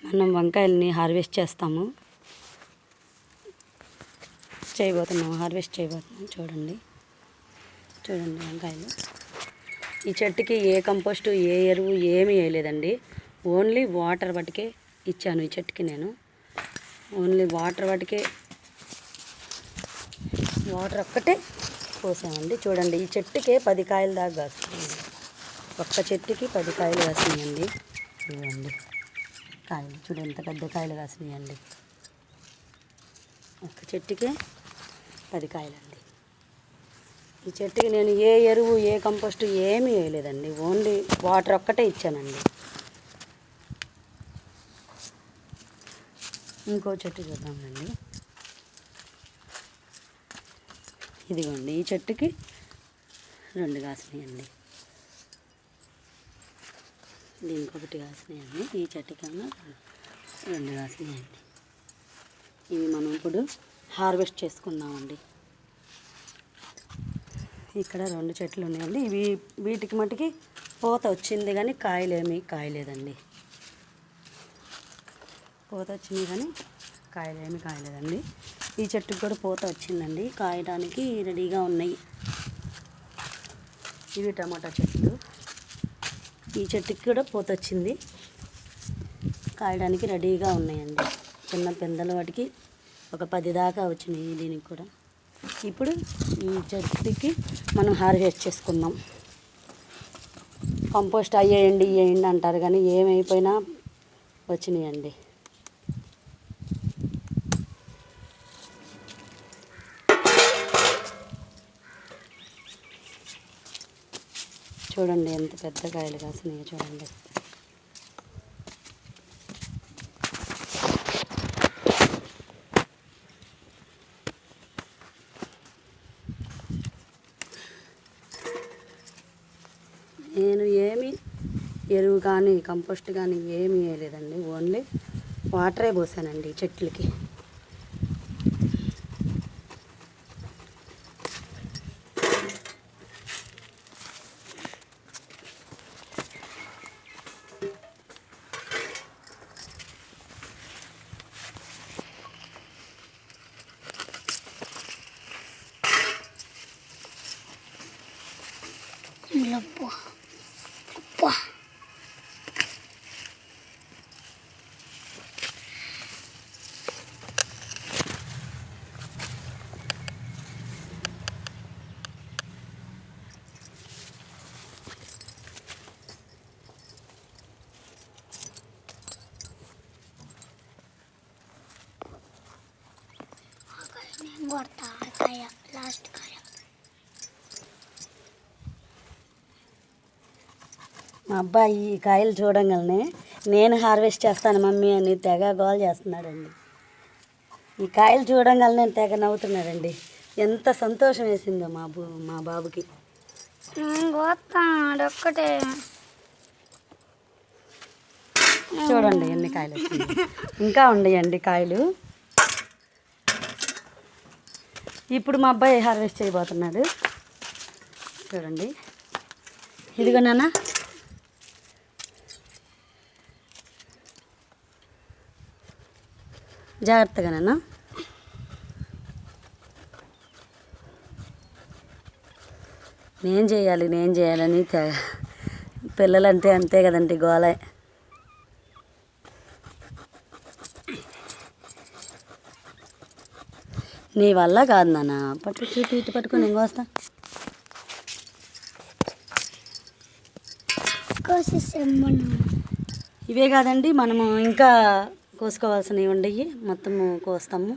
మనం వంకాయలని harvest harvest చేయబోతున్నాం. చూడండి వంకాయలు. ఈ చెట్టుకి ఏ కంపోస్టు ఏ ఎరువు ఏమీ వేయలేదండి. ఓన్లీ వాటర్ బట్టికే ఇచ్చాను. ఈ చెట్టుకి నేను ఓన్లీ వాటర్ ఒక్కటే పోసామండి. చూడండి, ఈ చెట్టుకే 10 కాయలు దాకా కాస్తున్నాయి. ఒక్క చెట్టుకి 10 కాయలు కాసినాయండి. ఇవ్వండి కాయలు, చూడండి ఎంత పెద్ద కాయలు కాసినాయండి. ఒక్క చెట్టుకే 10 కాయలండి. ఈ చెట్టుకి నేను ఏ ఎరువు ఏ కంపోస్టు ఏమీ వేయలేదండి. ఓన్లీ వాటర్ ఒక్కటే ఇచ్చానండి. ఇంకో చెట్టు చూద్దామండి. ఇదిగోండి, ఈ చెట్టుకి 2 కాసినాయండి. దీనికి 1 కాసినాయండి. ఈ చెట్టుకి 2 కాసినాయండి. ఇవి మనం ఇప్పుడు హార్వెస్ట్ చేసుకుందామండి. ఇక్కడ 2 చెట్లు ఉన్నాయండి. వీటికి మటుకి పూత వచ్చింది కానీ కాయలేమీ కాయలేదండి. పూత వచ్చింది కానీ కాయలేమీ కాయలేదండి. ఈ చెట్టుకి కూడా పూత వచ్చిందండి, కాయడానికి రెడీగా ఉన్నాయి. ఇవి టమాటా చెట్లు. ఈ చెట్టుకి కూడా పూత వచ్చింది, కాయడానికి రెడీగా ఉన్నాయండి. చిన్న పిందెలు వాటికి ఒక 10 దాకా వచ్చినాయి. దీనికి కూడా ఇప్పుడు ఈ చెట్టుకి మనం హార్వెస్ట్ చేసుకుందాం. కంపోస్ట్ అయ్యేయండి అంటారు కానీ ఏమైపోయినా వచ్చినాయండి. చూడండి ఎంత పెద్ద కాయలు కాసినాయో చూడండి. నేను ఏమి ఎరువు కానీ కంపోస్ట్ కానీ ఏమీ వేయలేదండి. ఓన్లీ వాటరే పోసానండి చెట్లకి. లాస్ట్ కాయ మా అబ్బాయి ఈ కాయలు చూడంగానే నేను హార్వెస్ట్ చేస్తాను మమ్మీ అని తెగ గోల్ చేస్తున్నాడండి. ఈ కాయలు చూడంగానే తెగ నవ్వుతున్నాడండి. ఎంత సంతోషం వేసిందో మా బాబుకి. ఒక్కటే చూడండి ఎన్ని కాయలు వచ్చినాయి. ఇంకా ఉన్నాయండి కాయలు. ఇప్పుడు మా అబ్బాయి హార్వెస్ట్ చేయబోతున్నాడు. చూడండి, ఇదిగో నాన్న, జాగ్రత్తగా నాన్న. నేను చేయాలని పిల్లలంటే అంతే కదండి, గోలే. నీ వల్ల కాదు నాన్న. ఇటు పట్టుకొని నేను కోస్తా. ఇవే కాదండి, మనము ఇంకా కోసుకోవాల్సినవి ఉండయి, మొత్తము కోస్తాము.